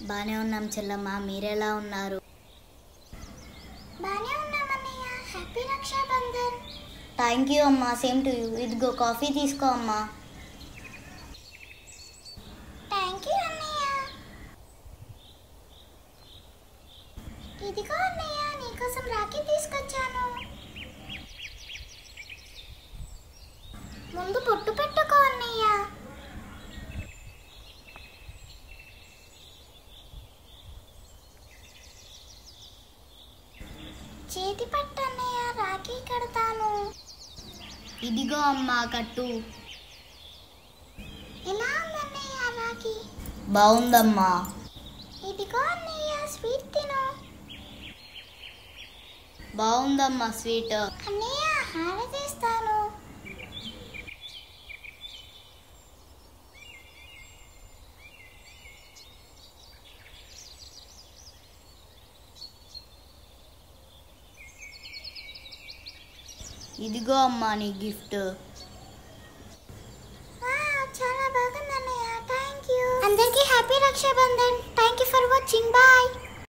బానే ఉన్నాం చెల్లమ్మ, మీరెలా ఉన్నారు? బానే ఉన్నాం అన్నయ్య. హ్యాపీ రక్షాబంధన్. థ్యాంక్ యూ అమ్మా, సేమ్ టు యూ. ఇదిగో కాఫీ తీసుకో అమ్మా. థ్యాంక్ యూ అన్నయ్య. ఇదిగో అన్నయ్య, నీకోసం రాఖీ తీసుకొచ్చాను. ముందు పొట్టు పెట్టుకో అన్నయ్య. చేతి పట్టు అన్నయ్య, రాఖీ కడతాను. ఇదిగో అమ్మా కట్టు. ఎలా ఉందన్నయ్య రాఖీ? బాగుందమ్మా. ఇదిగో అన్నయ్య, స్వీట్ తిను. బాగుందమ్మా స్వీట్. అన్నయ్య, హారతిస్తాను. ఇదిగో అమ్మా నీ గిఫ్ట్. చాలా బాగుంది అన్నయ్య. Thank you. అందరికీ happy Rakshabandhan. Thank you for watching. Bye.